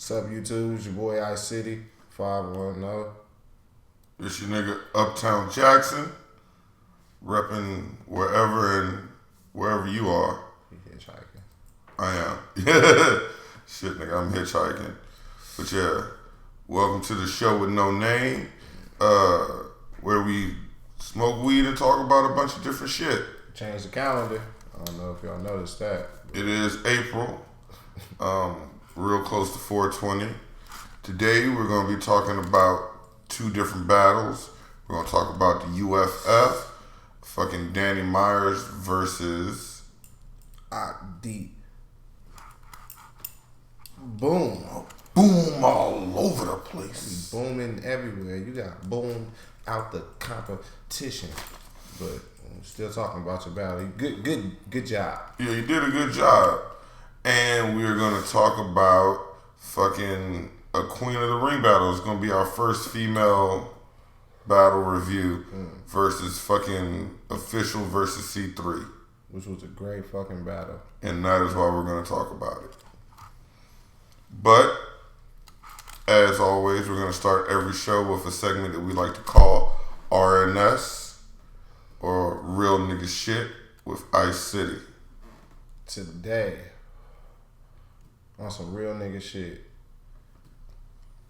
What's up, YouTube? It's your boy Ice City 510. It's your nigga Uptown Jackson, repping wherever you are. You hitchhiking? I am. Yeah. Shit, nigga, I'm hitchhiking. But yeah, welcome to the show with no name, where we smoke weed and talk about a bunch of different shit. Change the calendar. I don't know if y'all noticed that. It is April, real close to 420. Today we're going to be talking about two different battles. We're going to talk about the UFF, fucking Danny Myers versus Deep. Boom. Boom all over the place. Booming everywhere. You got boomed out the competition. But I'm still talking about your battle. Good job. Yeah, you did a good job. And we're going to talk about fucking a Queen of the Ring battle. It's going to be our first female battle review versus fucking Official versus C3. Which was a great fucking battle. And that is why we're going to talk about it. But, as always, we're going to start every show with a segment that we like to call RNS, or Real Nigga Shit, with Ice City. Today, on some real nigga shit,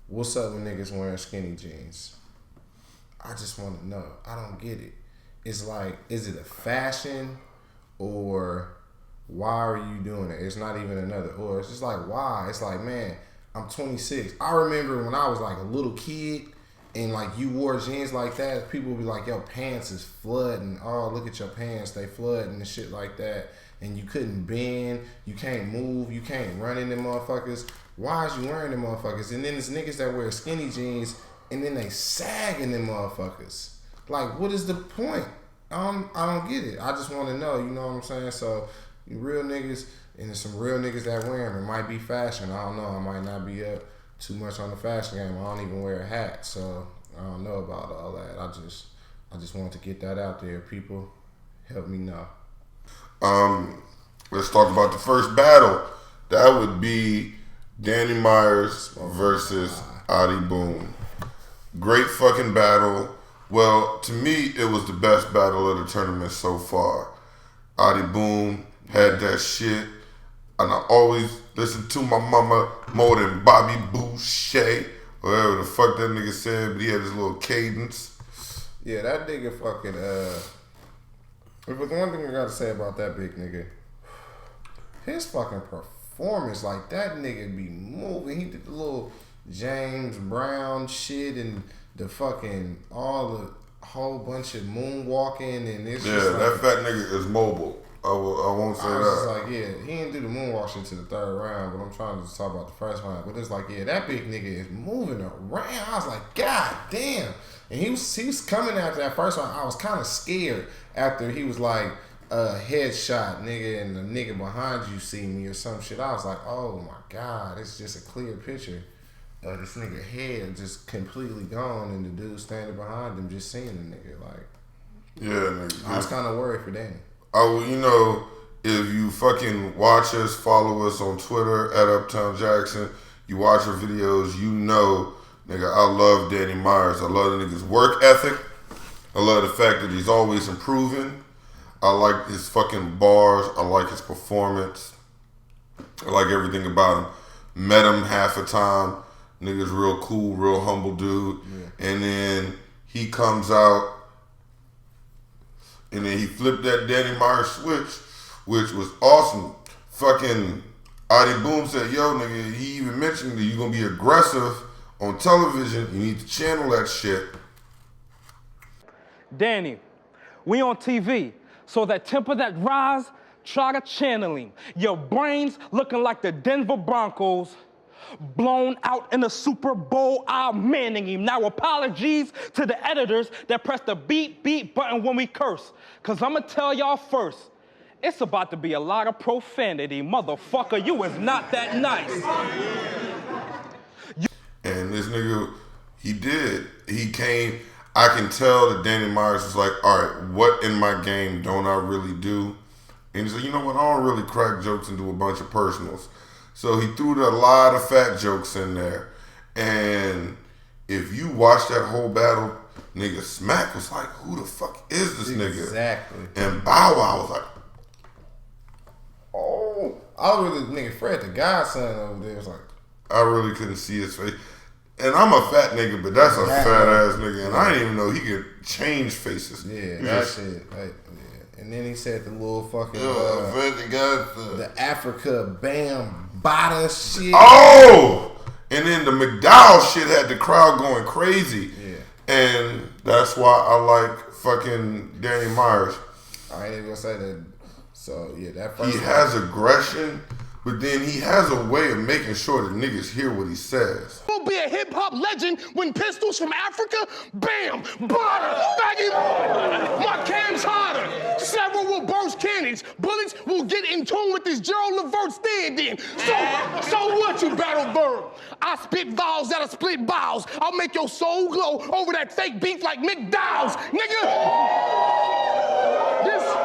what's up with niggas wearing skinny jeans? I just want to know. I don't get it. It's like, is it a fashion, or why are you doing it? It's not even another or. It's just like, why? It's like, man, I'm 26. I remember when I was like a little kid and like you wore jeans like that, people would be like, yo, pants is flooding. Oh, look at your pants. They flooding and shit like that. And you couldn't bend. You can't move. You can't run in them motherfuckers. Why is you wearing them motherfuckers? And then there's niggas that wear skinny jeans and then they sag in them motherfuckers. Like, what is the point? I don't get it. I just want to know, you know what I'm saying? So, you real niggas, and there's some real niggas that wear them. It might be fashion. I don't know. I might not be up too much on the fashion game. I don't even wear a hat, so I don't know about all that. I just want to get that out there. People, help me know. Let's talk about the first battle. That would be Danny Myers versus Adi Boom. Great fucking battle. Well, to me, it was the best battle of the tournament so far. Adi Boom had that shit, and I always listen to my mama more than Bobby Boucher, whatever the fuck that nigga said, but he had his little cadence. Yeah, that nigga fucking, if there's one thing I gotta say about that big nigga, his fucking performance, like that nigga be moving. He did the little James Brown shit and the fucking all the whole bunch of moonwalking, and it's just like, that fat nigga is mobile. I won't say I was that. just like, yeah, he didn't do the moonwalk shit to the third round, but I'm trying to just talk about the first round. But it's like, yeah, that big nigga is moving around. I was like, God damn. And he was coming after that first round. I was kind of scared after he was like, headshot, nigga, and the nigga behind you see me or some shit. I was like, oh my God, it's just a clear picture of this nigga head just completely gone, and the dude standing behind him just seeing the nigga. Like, yeah, nigga. I was kind of worried for Danny. You know, if you fucking watch us, follow us on Twitter at Uptown Jackson, you watch our videos, you know, nigga, I love Danny Myers. I love the nigga's work ethic. I love the fact that he's always improving. I like his fucking bars. I like his performance. I like everything about him. Met him half a time. Nigga's real cool, real humble dude. Yeah. And then he comes out and then he flipped that Danny Myers switch, which was awesome. Fucking Adi Boom said, yo, nigga, he even mentioned that you're going to be aggressive on television. You need to channel that shit. Danny, we on TV, so that temper that rise, try to channel him. Your brains looking like the Denver Broncos, blown out in the Super Bowl, I'm manning him. Now apologies to the editors that press the beep button when we curse, because I'm going to tell y'all first, it's about to be a lot of profanity. Motherfucker, you is not that nice. And this nigga, he did. He came, I can tell that Danny Myers was like, all right, what in my game don't I really do? And he said, you know what, I don't really crack jokes and do a bunch of personals. So he threw a lot of fat jokes in there. And if you watch that whole battle, nigga, Smack was like, who the fuck is this nigga? Exactly. And Bow Wow was like, oh. I really, nigga, Fred the Godson over there was like, I really couldn't see his face. And I'm a fat nigga, but that's a fat ass nigga. And I didn't even know he could change faces. yeah, that shit. Like, yeah. And then he said the little fucking, Fred the Godson. the Africa Bam Bada shit. Oh! And then the McDowell shit had the crowd going crazy. Yeah. And that's why I like fucking Danny Myers. I ain't even gonna say that. So, yeah, that first He has aggression, but then he has a way of making sure that niggas hear what he says. Will be a hip hop legend when pistols from Africa, bam, butter, faggy, my cam's hotter. Several will burst cannons. Bullets will get in tune with this Gerald Levert stand-in. So what, you battle bird? I spit vowels that'll split bowels. I'll make your soul glow over that fake beef like McDowell's, nigga. This.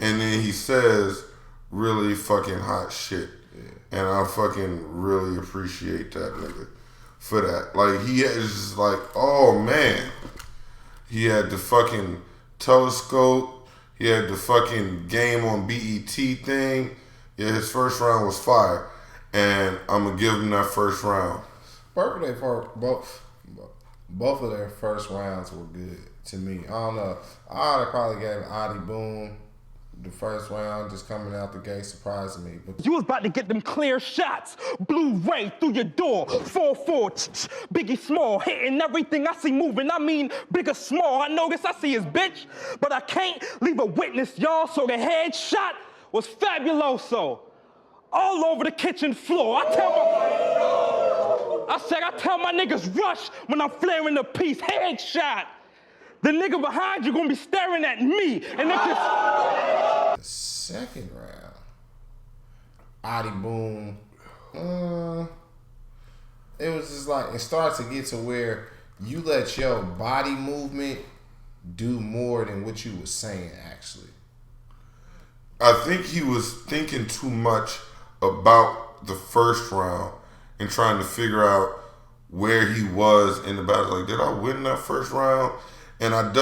And then he says really fucking hot shit. And I fucking really appreciate that nigga for that. Like, he is just like, oh man. He had the fucking telescope. He had the fucking game on BET thing. Yeah, his first round was fire. And I'm going to give him that first round. both of their first rounds were good to me. I don't know. I'd have probably gave Adi Boom the first round, just coming out the gate, surprising me. But You was about to get them clear shots. Blu-ray through your door. 4-4, Biggie Small, hitting everything I see moving. I mean, bigger small. I notice I see his bitch, but I can't leave a witness, y'all. So the headshot was fabuloso. All over the kitchen floor. I tell my niggas rush when I'm flaring the piece. Headshot. The nigga behind you gonna be staring at me. And if it's... the second round, Adi Boom, it was just like, it starts to get to where you let your body movement do more than what you was saying, actually. I think he was thinking too much about the first round and trying to figure out where he was in the battle. Like, did I win that first round? And I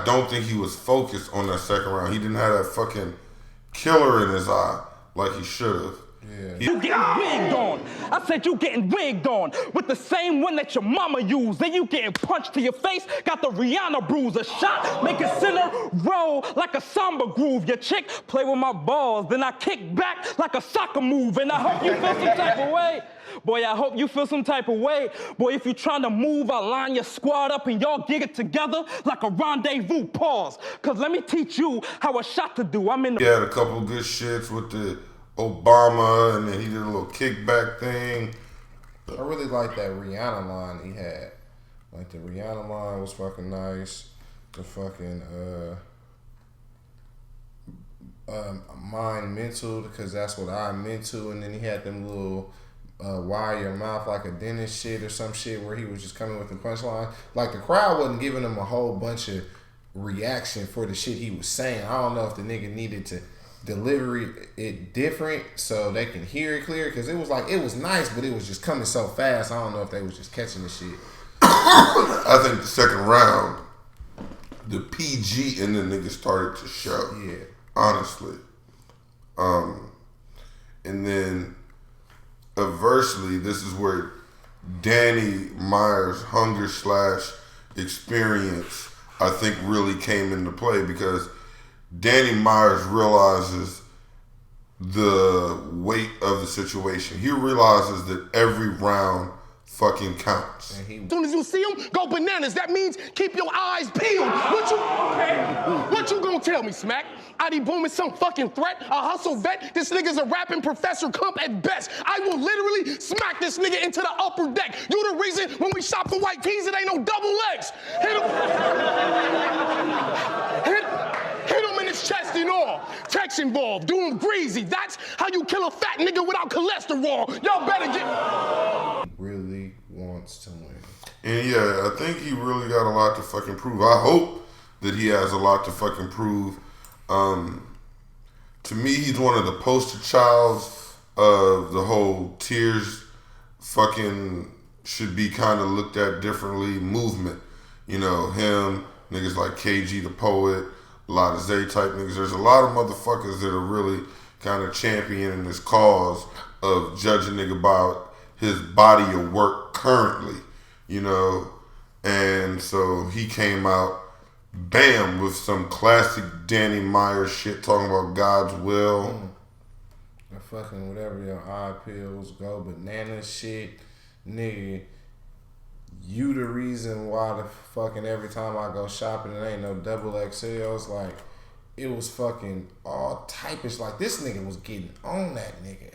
don't think he was focused on that second round. He didn't have that fucking killer in his eye like he should have. Yeah. You getting wigged on. I said you getting wigged on with the same one that your mama used. Then you getting punched to your face. Got the Rihanna bruise. A shot, make it center roll like a samba groove. Your chick play with my balls. Then I kick back like a soccer move. And I hope you feel some type of way. Boy, I hope you feel some type of way. Boy, if you trying to move, I'll line your squad up and y'all get it together like a rendezvous. Pause. Cause let me teach you how a shot to do. I'm in the... He had a couple good shits with the Obama, and then he did a little kickback thing. I really like that Rihanna line he had. Like, the Rihanna line was fucking nice. The fucking mind mental, because that's what I'm into. And then he had them little wire your mouth like a dentist shit or some shit where he was just coming with the punchline. Like, the crowd wasn't giving him a whole bunch of reaction for the shit he was saying. I don't know if the nigga needed to deliver it different so they can hear it clear, because it was like, it was nice, but it was just coming so fast. I don't know if they was just catching the shit. I think the second round, the PG in the nigga started to show. Yeah. Honestly. And then adversely, this is where Danny Myers' hunger / experience, I think, really came into play, because Danny Myers realizes the weight of the situation. He realizes that every round fucking counts. As soon as you see him, go bananas. That means keep your eyes peeled. What you gonna tell me, Smack? Adi Boom is some fucking threat? A hustle vet? This nigga's a rapping Professor Clump at best. I will literally smack this nigga into the upper deck. You the reason when we shop for white tees, it ain't no double legs. Hit him. off. Do him greasy. That's how you kill a fat nigga without cholesterol. Y'all better get... Really wants to win. And yeah, I think he really got a lot to fucking prove. I hope that he has a lot to fucking prove. To me, he's one of the poster childs of the whole tears fucking should be kind of looked at differently movement. You know, him, niggas like KG the Poet, a lot of Zay type niggas. There's a lot of motherfuckers that are really kind of championing this cause of judging nigga by his body of work currently, you know. And so he came out, bam, with some classic Danny Myers shit talking about God's will. The fucking whatever your eye pills go banana shit, nigga. You the reason why the fucking every time I go shopping it ain't no double XLs. Like, it was fucking all typish. Like, this nigga was getting on that nigga.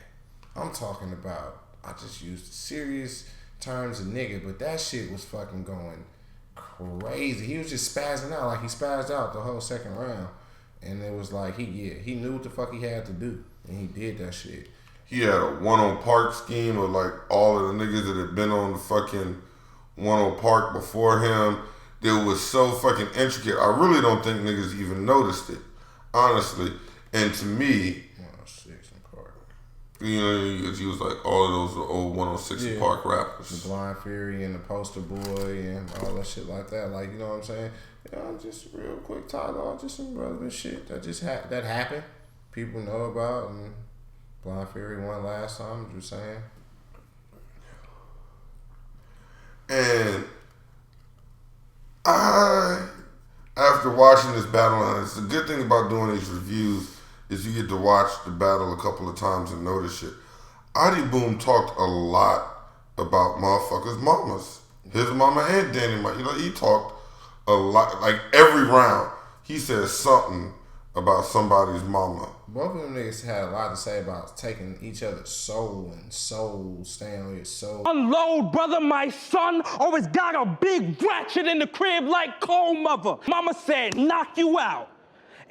I'm talking about, I just used serious terms of nigga, but that shit was fucking going crazy. He was just spazzing out. Like, he spazzed out the whole second round. And it was like, he knew what the fuck he had to do. And he did that shit. He had a 1-0 Park scheme of like all of the niggas that had been on the fucking 1-0 Park before him. That was so fucking intricate. I really don't think niggas even noticed it, honestly. And to me, 106 in Park. You know, he was like all of those old 106 in Park rappers. The Blind Fury and the Poster Boy and all that shit like that. Like, you know what I'm saying? You know, just real quick talk, just some relevant shit that just that happened. People know about, and Blind Fury won last time, just saying. And after watching this battle, and it's a good thing about doing these reviews is you get to watch the battle a couple of times and notice shit. Adi Boom talked a lot about motherfuckers' mamas. His mama and Danny, you know, he talked a lot. Like every round, he said something about somebody's mama. Both of them niggas had a lot to say about taking each other's soul and staying on your soul. Unload, brother, my son always got a big ratchet in the crib like cold mother. Mama said, knock you out.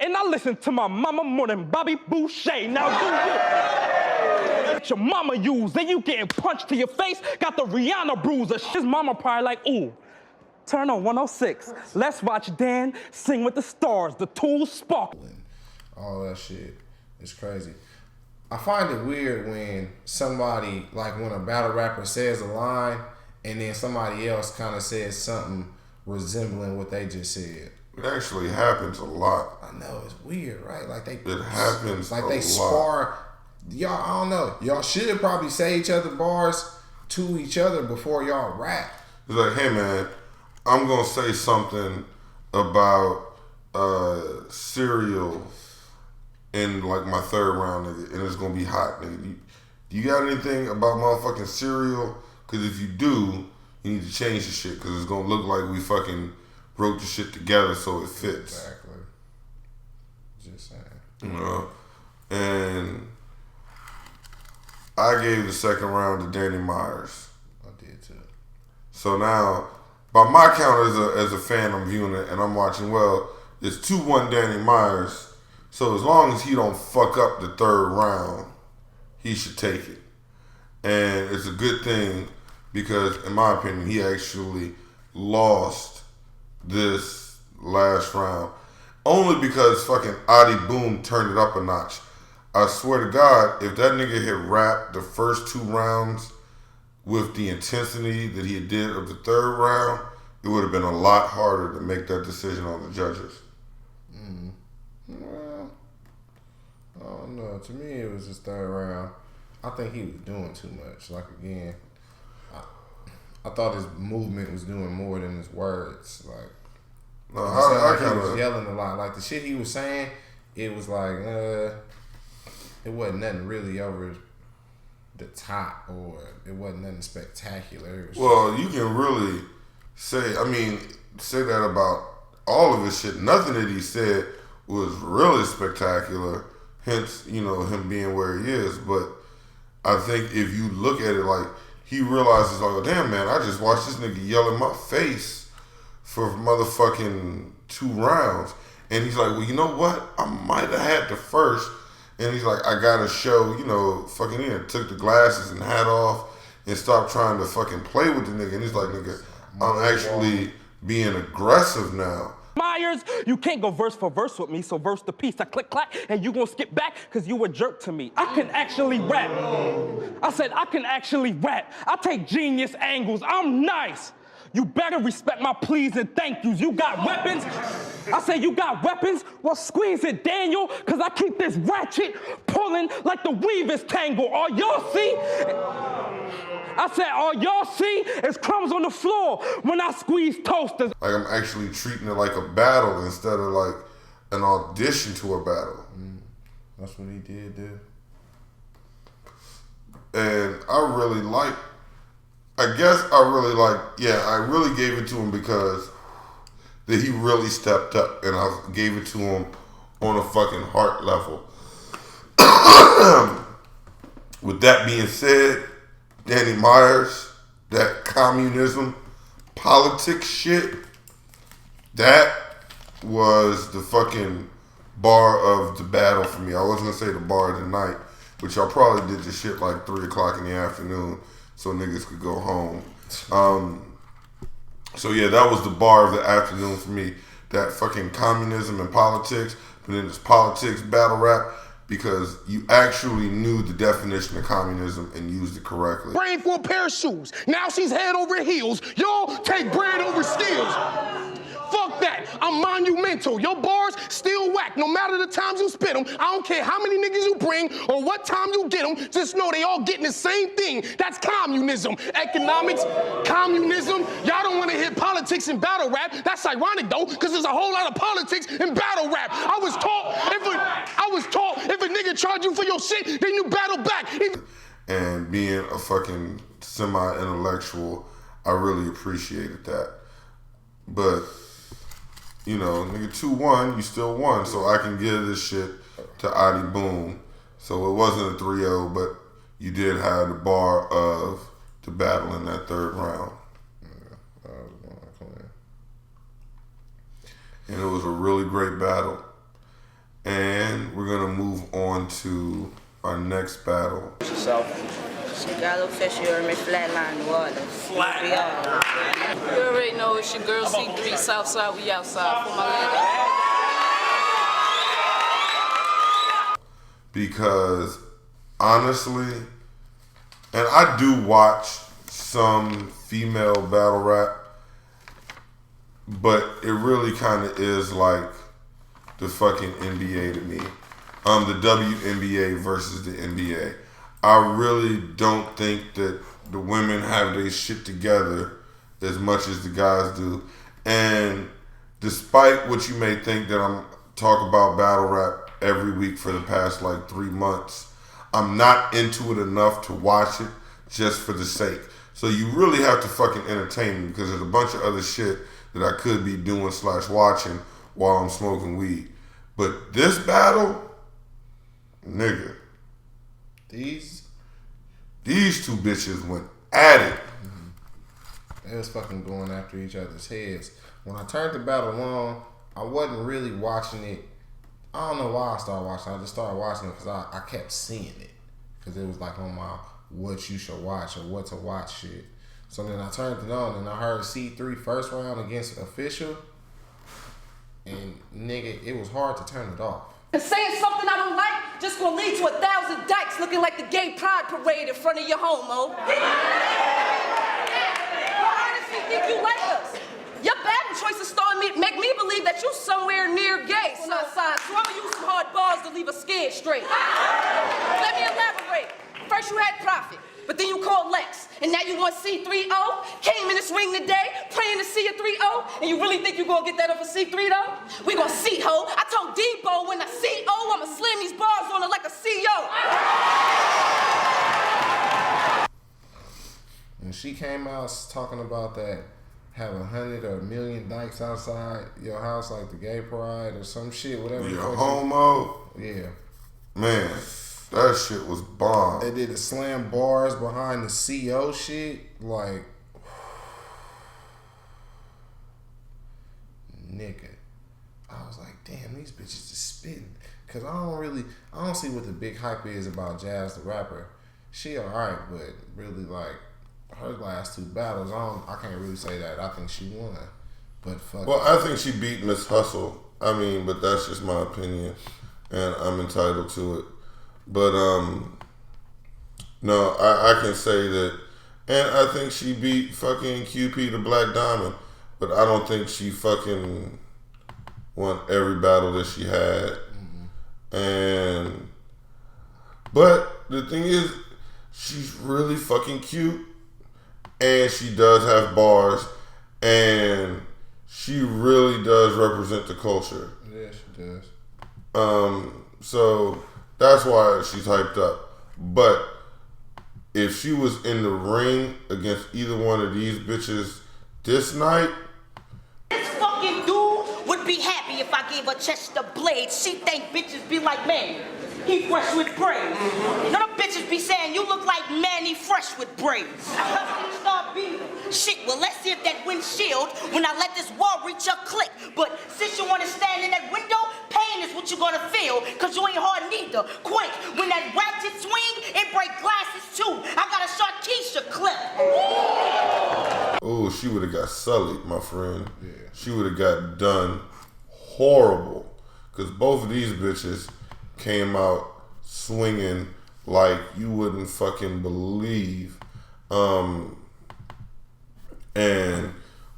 And I listened to my mama more than Bobby Boucher. Now do you? What your mama use, then you getting punched to your face, got the Rihanna bruiser. His mama probably like, ooh, turn on 106. Let's watch Dan sing with the stars, the tools sparkling. All that shit. It's crazy. I find it weird when somebody, like when a battle rapper says a line and then somebody else kind of says something resembling what they just said. It actually happens a lot. I know, it's weird, right? Like it happens like a they lot. spar. Y'all, I don't know. Y'all should probably say each other bars to each other before y'all rap. It's like, hey man, I'm gonna say something about cereal in like my third round, nigga, and it's gonna be hot, nigga. Do you got anything about motherfucking cereal? Because if you do, you need to change the shit because it's gonna look like we fucking wrote the shit together so it fits. Exactly. Just saying. You know? And I gave the second round to Danny Myers. I did too. So now, by my count as a fan, I'm viewing it and I'm watching, well, it's 2-1 Danny Myers. So as long as he don't fuck up the third round, he should take it. And it's a good thing because, in my opinion, he actually lost this last round. Only because fucking Adi Boom turned it up a notch. I swear to God, if that nigga had rapped the first 2 rounds with the intensity that he did of the third round, it would have been a lot harder to make that decision on the judges. Well, I don't know. To me, it was his third round. I think he was doing too much. Like, again, I thought his movement was doing more than his words. Like, No, I he kind was of yelling a lot. Like, the shit he was saying, it was like, it wasn't nothing really over the top, or it wasn't nothing spectacular. It was well, you can really say that about all of his shit. Nothing that he said was really spectacular, hence, you know, him being where he is. But I think if you look at it, like, he realizes, like, oh, damn, man, I just watched this nigga yell in my face for motherfucking 2 rounds. And he's like, well, you know what? I might have had the first And he's like, I gotta show, you know, fucking took the glasses and hat off and stopped trying to fucking play with the nigga. And he's like, nigga, I'm actually being aggressive now. Myers, you can't go verse for verse with me, so verse the piece. I click clack, and you gonna skip back because you a jerk to me. I can actually rap. I said I can actually rap. I take genius angles. I'm nice. You better respect my please and thank yous. You got weapons? I say you got weapons? Well, squeeze it, Daniel, because I keep this ratchet pulling like the weavers tangle. All y'all see? I said, all y'all see is crumbs on the floor when I squeeze toasters. Like I'm actually treating it like a battle instead of like an audition to a battle. That's what he did, dude. And I really gave it to him because that he really stepped up, and I gave it to him on a fucking heart level. With that being said, Danny Myers, that communism, politics shit, that was the fucking bar of the battle for me. I wasn't gonna say the bar of the night, but y'all probably did this shit like 3 o'clock in the afternoon so niggas could go home. So yeah, that was the bar of the afternoon for me. That fucking communism and politics, but then it's politics battle rap, because you actually knew the definition of communism and used it correctly. Brain for a pair of shoes. Now she's head over heels. Y'all take bread over skills. Fuck that. I'm monumental. Your bars still whack. No matter the times you spit them, I don't care how many niggas you bring or what time you get them. Just know they all getting the same thing. That's communism. Economics, communism. Y'all don't want to hear politics in battle rap. That's ironic though, because there's a whole lot of politics in battle rap. I was taught if a nigga charge you for your shit, then you battle back. And being a fucking semi-intellectual, I really appreciated that. But you know, nigga 2-1, you still won, so I can give this shit to Adi Boom. So it wasn't a 3-0, but you did have the bar of the battle in that third round. Yeah, that was clean. And it was a really great battle. And we're gonna move on to our next battle. Chicago Fish, you heard me, flatline water. You already know it's your girl C3, Southside, we outside for my lady. Because honestly, and I do watch some female battle rap, but it really kind of is like the fucking NBA to me. The WNBA versus the NBA. I really don't think that the women have their shit together as much as the guys do. And despite what you may think that I'm talking about battle rap every week for the past like 3 months, I'm not into it enough to watch it just for the sake. So you really have to fucking entertain me, because there's a bunch of other shit that I could be doing / watching while I'm smoking weed. But this battle, nigga, these two bitches went at it. They was fucking going after each other's heads. When I turned the battle on, I wasn't really watching it. I don't know why I started watching it. I just started watching it because I kept seeing it. Because it was like on my what you should watch or what to watch shit. So then I turned it on and I heard C3 first round against Official. And nigga, it was hard to turn it off. And saying something I don't like just gonna lead to 1,000 dykes looking like the gay pride parade in front of your homo. I honestly think you like us. Your battle choices make me believe that you somewhere near gay. So I'm gonna use some hard bars to leave a scared straight. Let me elaborate. First you had Prophet, but then you called Lex, and now you want C3-0? Came in this ring today, praying to see a 3-0, and you really think you're gonna get that over C3 though? We gonna see, ho. I told Debo when I see O, I'ma slam these bars on her like a CO. When she came out talking about that, have 100 or 1 million dykes outside your house like the gay pride or some shit, whatever. You're a homo. Yeah. Man, that shit was bomb. They did the slam bars behind the CO shit. Like, nigga. I was like, damn, these bitches is spitting. Cause I don't see what the big hype is about Jazz the rapper. She alright, but really like her last 2 battles, I can't really say that I think she won. But fuck. Well, I think she beat Miss Hustle. I mean, but that's just my opinion, and I'm entitled to it. But no, I can say that, and I think she beat fucking QP the Black Diamond, but I don't think she fucking won every battle that she had. And but the thing is, she's really fucking cute, and she does have bars, and she really does represent the culture. Yeah, she does. So that's why she's hyped up. But if she was in the ring against either one of these bitches this night, this fucking dude would be happy if I gave her Chester blades. She think bitches be like, man, he fresh with braids. None of bitches be saying you look like Manny fresh with braids. Start beating. Shit, well let's see if that windshield when I let this wall reach your click. But since you wanna stand in that window, pain is what you gonna feel, cause you ain't hard neither. Quick, when that ratchet swing, it break glasses too. I got a Sharkeisha clip. oh, she would have got sullied, my friend. Yeah. She would have got done horrible. Cause both of these bitches came out swinging like you wouldn't fucking believe. And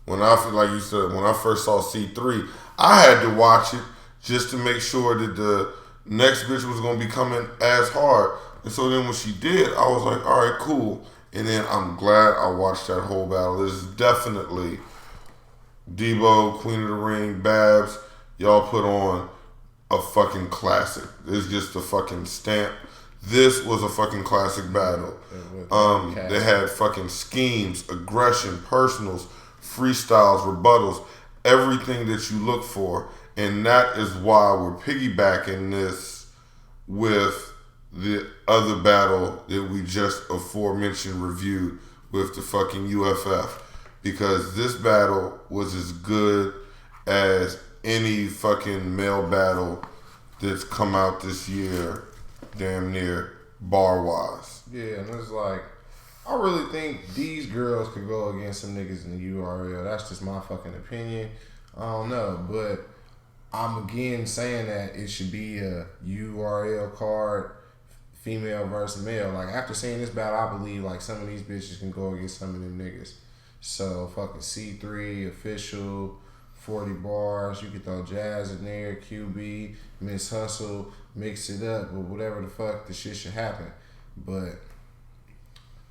when I feel like you said, when I first saw C3, I had to watch it just to make sure that the next bitch was gonna be coming as hard. And so then when she did, I was like, all right, cool. And then I'm glad I watched that whole battle. This is definitely Debo, Queen of the Ring, Babs. Y'all put on a fucking classic. It's just a fucking stamp. This was a fucking classic battle. They had fucking schemes, aggression, personals, freestyles, rebuttals, everything that you look for. And that is why we're piggybacking this with the other battle that we just aforementioned reviewed with the fucking UFF. Because this battle was as good as any fucking male battle that's come out this year, damn near, bar-wise. Yeah, and it's like, I really think these girls could go against some niggas in the URL. That's just my fucking opinion. I don't know, but I'm again saying that it should be a URL card, female versus male. Like, after seeing this battle, I believe like some of these bitches can go against some of them niggas. So fucking C3, Official, 40 bars, you could throw Jazz in there, QB, Miss Hustle, mix it up, but whatever the fuck, the shit should happen. But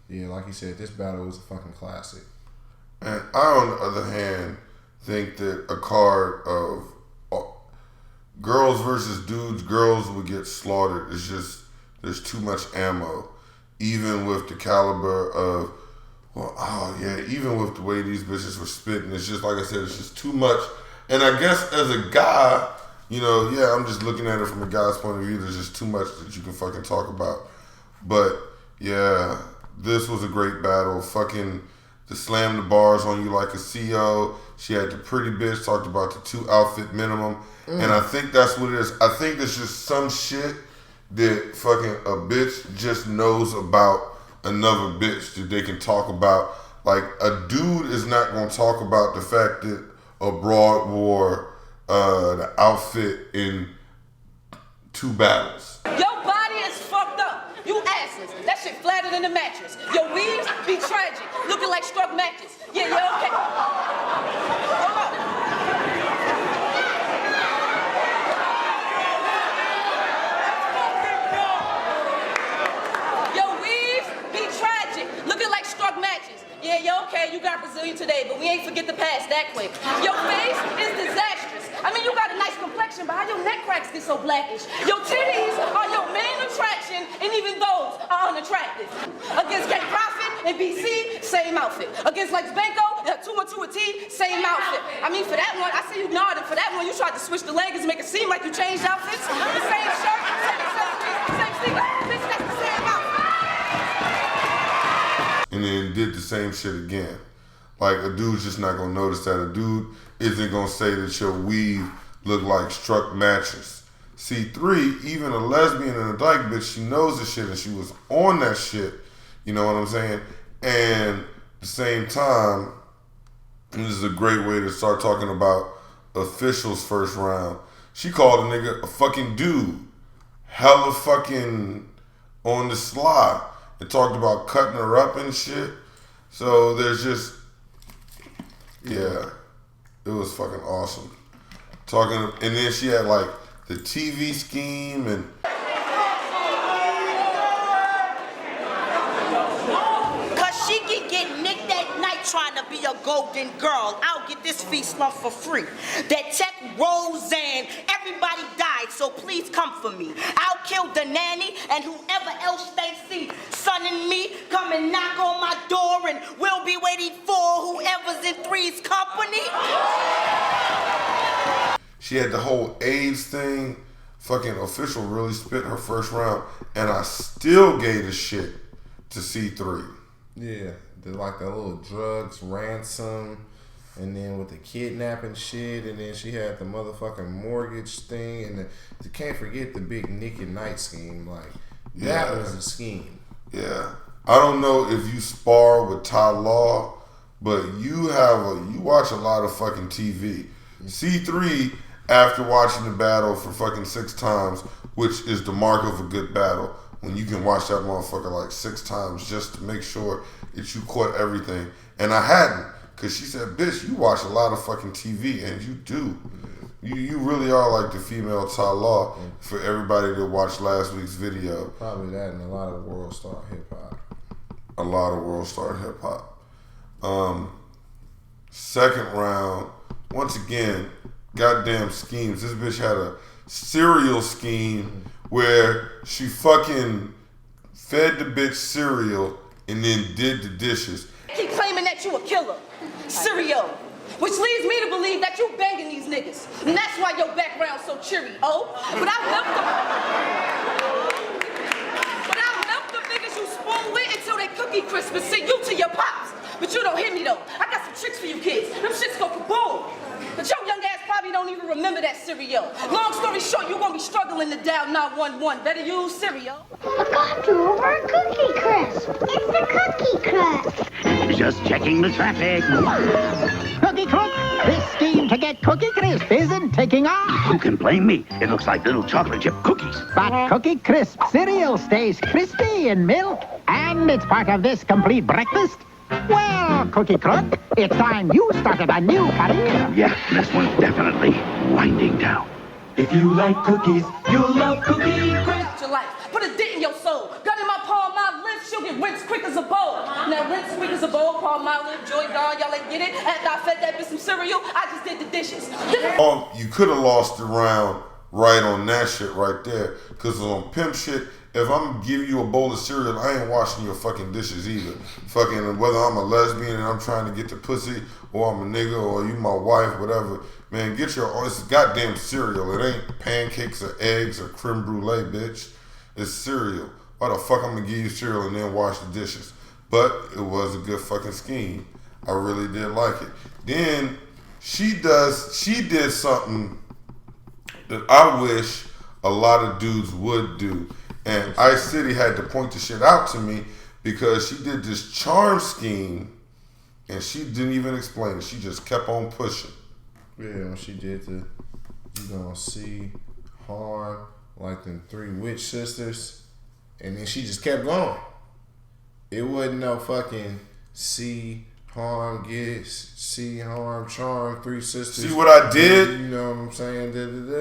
yeah, like you said, this battle was a fucking classic. And I, on the other hand, think that a card of girls versus dudes, girls would get slaughtered. It's just, there's too much ammo. Even with the caliber of, well, oh yeah, even with the way these bitches were spitting, it's just, like I said, it's just too much. And I guess as a guy, you know, yeah, I'm just looking at it from a guy's point of view. There's just too much that you can fucking talk about. But yeah, this was a great battle. Fucking the slam the bars on you like a CO. She had the pretty bitch, talked about the 2 outfit minimum. And I think that's what it is. I think there's just some shit that fucking a bitch just knows about another bitch that they can talk about. Like, a dude is not going to talk about the fact that a broad wore the outfit in 2 battles. Your body is fucked up. You assless. That shit flatter than the mattress. Your weaves be tragic, looking like struck matches. Yeah, you're okay. Hold up. Your weaves be tragic, looking like struck matches. Yeah, you're okay. You got Brazilian today, but we ain't forget to pass that quick. Your face is disastrous. I mean, you got a nice complexion, but how your neck cracks get so blackish? Your titties are your main attraction, and even those are unattractive. Against K Profit and BC, same outfit. Against Lex Benko, 212 a T, same outfit. I mean, for that one, I see you nodding. For that one, you tried to switch the leggings, make it seem like you changed outfits. The same shirt, same accessories, same sneakers. Bitch, that's the same outfit. And then did the same shit again. Like, a dude's just not gonna notice that. A dude isn't gonna say that your weave look like struck mattress. C3, even a lesbian and a dyke bitch, she knows the shit and she was on that shit. You know what I'm saying? And at the same time, this is a great way to start talking about Official's first round. She called a nigga a fucking dude. Hella fucking on the sly. And talked about cutting her up and shit. So there's just, yeah, it was fucking awesome. And then she had like the TV scheme and Cause she can get nicked at night trying to be a golden girl. I'll get this feast lump for free. That tech Roseanne, everybody died, so please come for me. I'll kill the nanny and whoever else they see. Son and me come and knock on my door and we'll be waiting for whoever's in Three's company. she had the whole AIDS thing. Fucking Official really spit her first round, and I still gave the shit to C3. Yeah, like the little drugs, ransom, and then with the kidnapping shit, and then she had the motherfucking mortgage thing, and you can't forget the big Nick and Knight scheme. Like, that was a scheme. Yeah. I don't know if you spar with Ty Law, but you watch a lot of fucking TV. C3, after watching the battle for fucking 6 times, which is the mark of a good battle, when you can watch that motherfucker like 6 times just to make sure that you caught everything. And I hadn't, because she said, bitch, you watch a lot of fucking TV, and you do. You really are like the female Ty Law for everybody that watched last week's video. Probably that and a lot of World Star Hip Hop. A lot of World Star Hip Hop. Second round, once again, goddamn schemes. This bitch had a cereal scheme where she fucking fed the bitch cereal and then did the dishes. Keep claiming that you a killer. Serial. Which leads me to believe that you banging these niggas. And that's why your background's so cheery, oh. But I left the niggas you spoon with until they cookie crisp and send you to your pops. But you don't hear me though. I got some tricks for you kids. Them shits go kaboom. But your young ass probably don't even remember that cereal. Long story short, you're gonna be struggling to dial 911. Better use cereal. Look over a cookie crisp. It's the cookie crisp. Just checking the traffic. Cookie Crook, this scheme to get Cookie Crisp isn't taking off. Who can blame me? It looks like little chocolate chip cookies. But Cookie Crisp cereal stays crispy in milk, and it's part of this complete breakfast. Well, Cookie Crook, it's time you started a new career. Yeah, this one's definitely winding down. If you like cookies, you'll love Cookie Crisp. Your life. Put a dent in your soul. Gun in my palm, my lips, she'll get rinsed quick as a bowl. Now rinse quick as a bowl, palm my lip, joy gone, y'all ain't get it. After I fed that bitch some cereal, I just did the dishes. You could have lost the round right on that shit right there. Because on pimp shit, if I'm giving you a bowl of cereal, I ain't washing your fucking dishes either. Fucking whether I'm a lesbian and I'm trying to get the pussy, or I'm a nigga, or you my wife, whatever. Man, it's goddamn cereal. It ain't pancakes or eggs or creme brulee, bitch. It's cereal. Why the fuck I'm gonna give you cereal and then wash the dishes? But it was a good fucking scheme. I really did like it. Then she did something that I wish a lot of dudes would do. And Ice City had to point the shit out to me because she did this charm scheme and she didn't even explain it. She just kept on pushing. Yeah, when she did you gonna see harm like them 3 witch sisters, and then she just kept going. It wasn't no fucking see harm, charm, 3 sisters. See what I did? You know what I'm saying?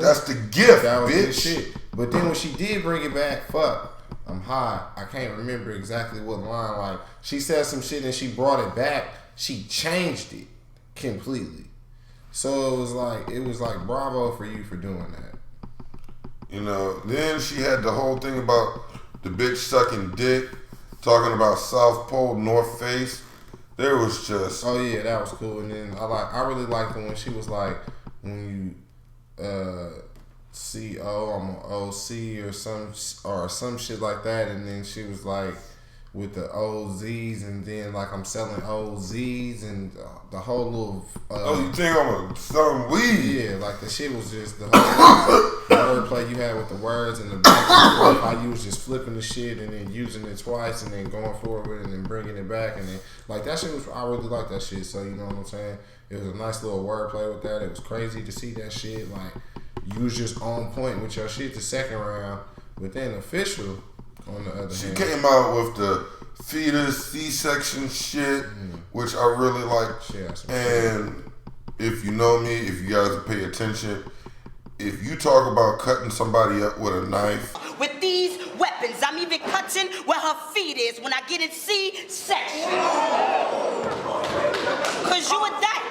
That's the gift, that was bitch. the shit. But then when she did bring it back, fuck, I'm high. I can't remember exactly what line. Like, she said some shit and she brought it back. She changed it completely. So it was like bravo for you for doing that. You know, then she had the whole thing about the bitch sucking dick, talking about South Pole, North Face. There was just... Oh yeah, that was cool. And then I really liked it when she was like, when you I'm an OC or some shit like that. And then she was like, with the OZs, and then like I'm selling OZs and the whole little. You think I'm selling weed? Yeah, like the shit was just the whole wordplay you had with the words and the back and forth. How you was just flipping the shit and then using it twice and then going forward with it and then bringing it back and then like that shit was. I really like that shit. So you know what I'm saying? It was a nice little wordplay with that. It was crazy to see that shit. Like you was just on point with your shit the second round. But then Official, on the other hand, she came out with the fetus C-section shit, which I really like. And if you know me, if you guys pay attention, if you talk about cutting somebody up with a knife. With these weapons, I'm even cutting where her feet is when I get in C-section. Cause you a dyke.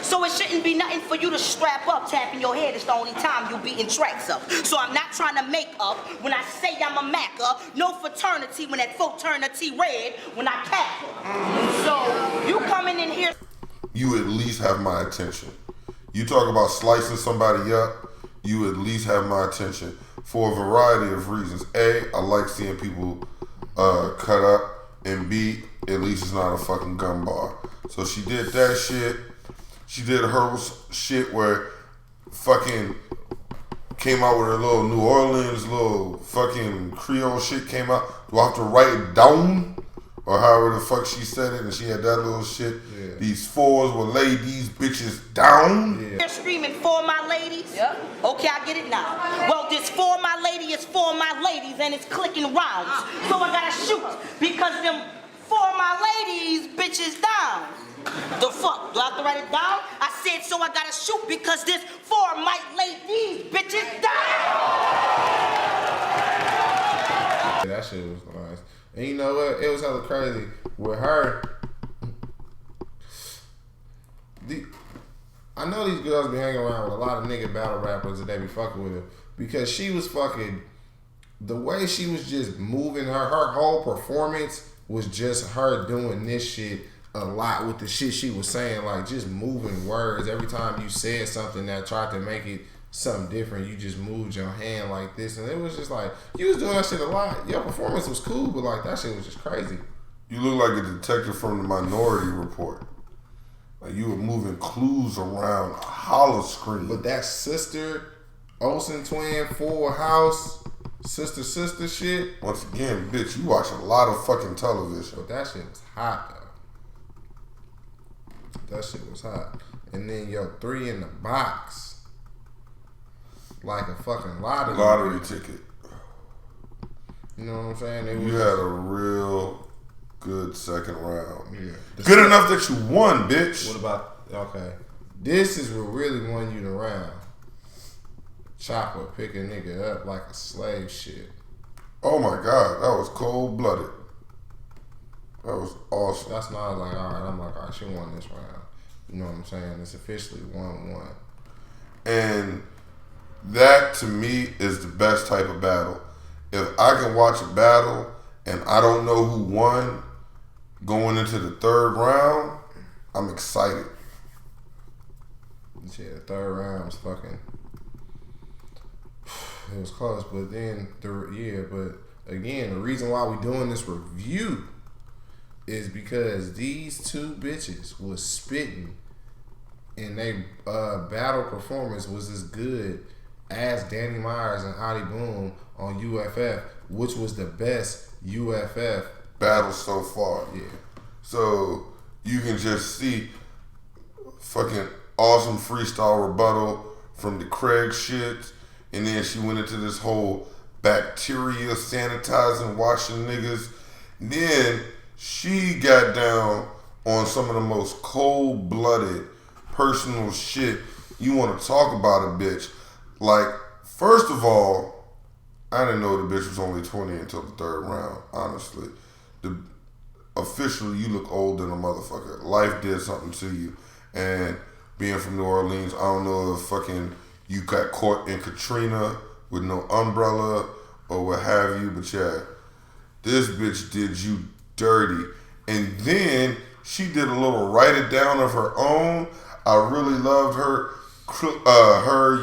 So it shouldn't be nothing for you to strap up, tapping your head. It's the only time you'll be in tracks up. So I'm not trying to make up when I say I'm a Macca. No fraternity when that fraternity red when I cap. So you coming in here. You at least have my attention. You talk about slicing somebody up, you at least have my attention for a variety of reasons. A, I like seeing people cut up, and B, at least it's not a fucking gun bar. So she did that shit. She did her shit where fucking came out with her little New Orleans, little fucking Creole shit came out. Do I have to write it down? Or however the fuck she said it, and she had that little shit. Yeah. These fours will lay these bitches down. Yeah. They're screaming for my ladies. Yep. Okay, I get it now. Well, this for my lady is for my ladies, and it's clicking rounds. So I gotta shoot because them for my ladies bitches down. The fuck? Do I have to write it down? I said so I gotta shoot because this for might lay these bitches down. That shit was nice. And you know what? It was hella crazy with her. I know these girls be hanging around with a lot of nigga battle rappers and they be fucking with her because she was fucking. The way she was just moving her whole performance was just her doing this shit a lot with the shit she was saying, like just moving words. Every time you said something that tried to make it something different, you just moved your hand like this, and it was just like you was doing that shit a lot. Your performance was cool, but like that shit was just crazy. You look like a detective from the Minority Report. Like you were moving clues around a hollow screen. But that sister Olsen twin Full House sister shit. Once again, bitch, you watch a lot of fucking television. But that shit was hot though. That shit was hot. And then your 3 in the box. Like a fucking lottery ticket. You know what I'm saying? You had a real good second round. Yeah. Good enough that you won, bitch. What about, okay. This is what really won you the round. Chopper pick a nigga up like a slave shit. Oh my God, that was cold blooded. That was awesome. That's not like, all right, I'm like, all right, she won this round. You know what I'm saying? It's officially 1-1. And that to me is the best type of battle. If I can watch a battle and I don't know who won going into the third round, I'm excited. Yeah, the third round was fucking. It was close, but then but again, the reason why we doing this review is because these two bitches was spitting, and they battle performance was as good as Danny Myers and Hottie Boom on UFF, which was the best UFF battle so far. Yeah. So you can just see fucking awesome freestyle rebuttal from the Craig shit, and then she went into this whole bacteria sanitizing, washing niggas. And then she got down on some of the most cold-blooded personal shit you want to talk about a bitch. Like, first of all, I didn't know the bitch was only 20 until the third round, honestly. Officially, you look old than a motherfucker. Life did something to you. And being from New Orleans, I don't know if fucking you got caught in Katrina with no umbrella or what have you, but yeah, this bitch did you dirty. And then she did a little write it down of her own. I really loved her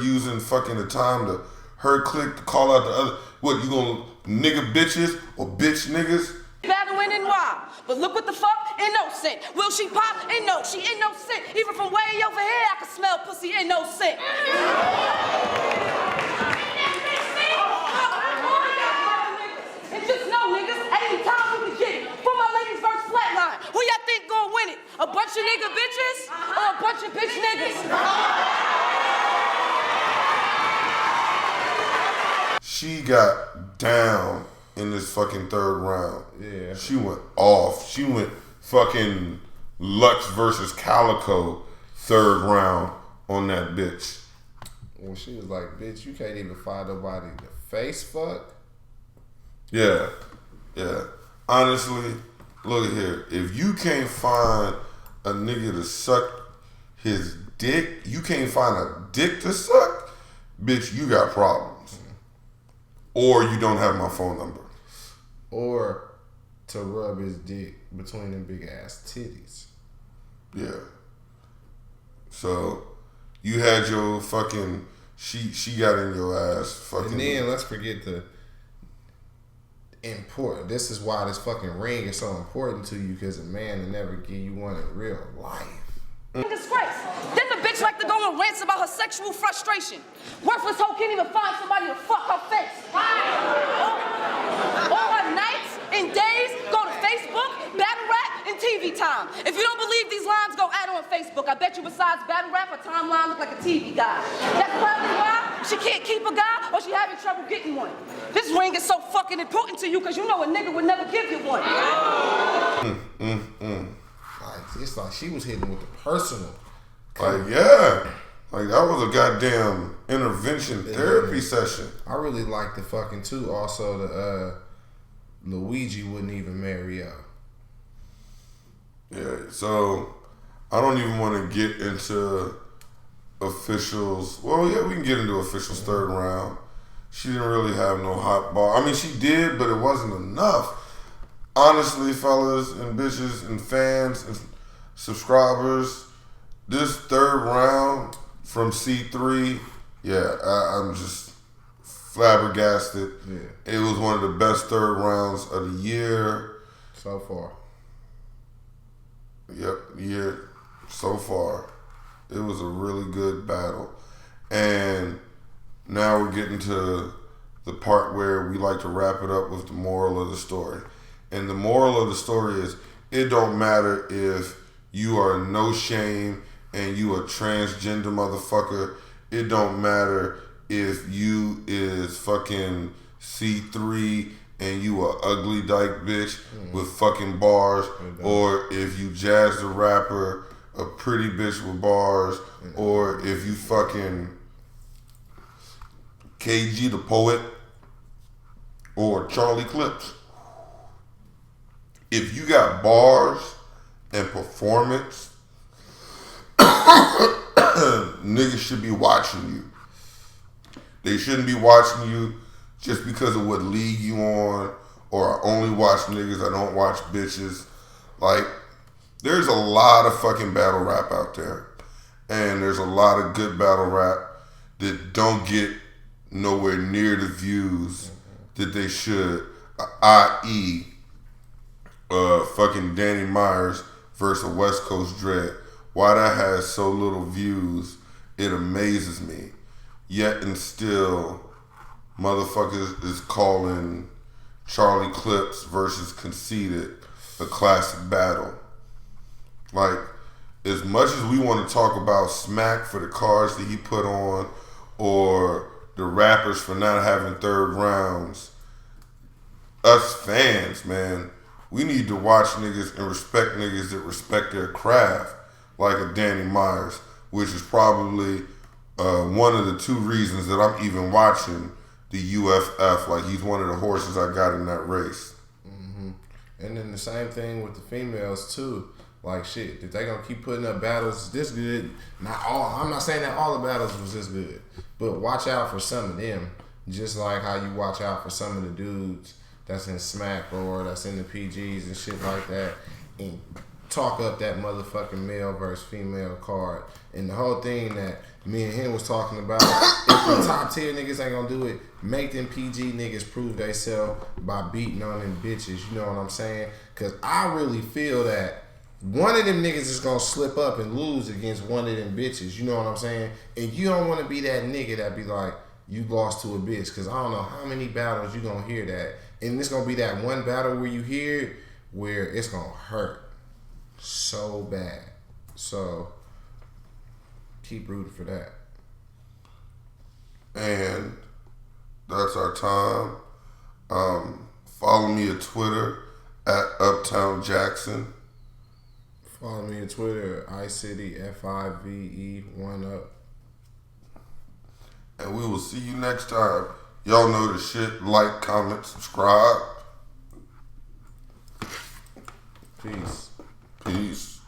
using fucking the time to her click to call out the other. What, you gonna nigga bitches or bitch niggas? By the way, wondering why. But look what the fuck, innocent. Will she pop? No, she innocent. Even from way over here, I can smell pussy innocent. And just know, niggas, anytime we can get it. For my ladies versus flatline, who y'all think gonna win it? A bunch of nigga bitches or a bunch of bitch niggas? She got down in this fucking third round. Yeah. She went off. She went fucking Lux versus Calico third round on that bitch. When she was like, bitch, you can't even find nobody to face fuck. Yeah. Yeah. Honestly, look at here. If you can't find a nigga to suck his dick, you can't find a dick to suck, bitch, you got problems. Or you don't have my phone number. Or to rub his dick between them big ass titties. Yeah. So you had your fucking she got in your ass fucking. And then let's forget the important. This is why this fucking ring is so important to you, because a man will never give you one in real life. Disgrace. Then the bitch like to go on rants about her sexual frustration. Worthless hoe can't even find somebody to fuck her face. All her nights and days go to Facebook, battle rap, and TV time. If you don't believe these lines, go add on Facebook. I bet you besides battle rap, her timeline look like a TV guy. That's probably why she can't keep a guy or she having trouble getting one. This ring is so fucking important to you because you know a nigga would never give you one. Like, it's like she was hitting with the personal. Like, yeah. Like, that was a goddamn intervention therapy session. I really like the fucking too. Also, the Luigi wouldn't even marry up. Yeah, so I don't even want to get into officials. Well, yeah, we can get into officials third round. She didn't really have no hot ball. I mean, she did, but it wasn't enough. Honestly, fellas and bitches and fans and subscribers, this third round from C3, yeah, I'm just flabbergasted. Yeah. It was one of the best third rounds of the year. So far. Yep, year so far. It was a really good battle. And now we're getting to the part where we like to wrap it up with the moral of the story. And the moral of the story is, it don't matter if you are no shame and you a transgender motherfucker. It don't matter if you is fucking C3 and you a ugly dyke bitch with fucking bars, or if you Jazz the rapper, a pretty bitch with bars, or if you fucking KG the poet, or Charlie Clips. If you got bars and performance, niggas should be watching you. They shouldn't be watching you just because of what league you on, or I only watch niggas, I don't watch bitches. Like, there's a lot of fucking battle rap out there. And there's a lot of good battle rap that don't get nowhere near the views that they should. I.e., fucking Danny Myers versus West Coast Dread. Why that has so little views, it amazes me. Yet and still, motherfuckers is calling Charlie Clips versus Conceited a classic battle. Like, as much as we want to talk about Smack for the cards that he put on, or the rappers for not having third rounds, us fans, man, we need to watch niggas and respect niggas that respect their craft, like a Danny Myers, which is probably one of the two reasons that I'm even watching the UFF. Like, he's one of the horses I got in that race. Mm-hmm. And then the same thing with the females too. Like, shit, if they gonna keep putting up battles this good, not all, I'm not saying that all the battles was this good, but watch out for some of them, just like how you watch out for some of the dudes that's in Smack or that's in the PGs and shit like that, and talk up that motherfucking male versus female card. And the whole thing that me and him was talking about if the top tier niggas ain't gonna do it, make them PG niggas prove theyself by beating on them bitches. You know what I'm saying? Cause I really feel that one of them niggas is gonna slip up and lose against one of them bitches. You know what I'm saying? And you don't want to be that nigga that be like, you lost to a bitch. Cause I don't know how many battles you gonna hear that. And it's gonna be that one battle where you hear it where it's gonna hurt so bad. So keep rooting for that. And that's our time. Follow me at Twitter at Uptown Jackson. Follow me on Twitter, iCity, FIVE, 1UP. And we will see you next time. Y'all know the shit. Like, comment, subscribe. Peace. Peace.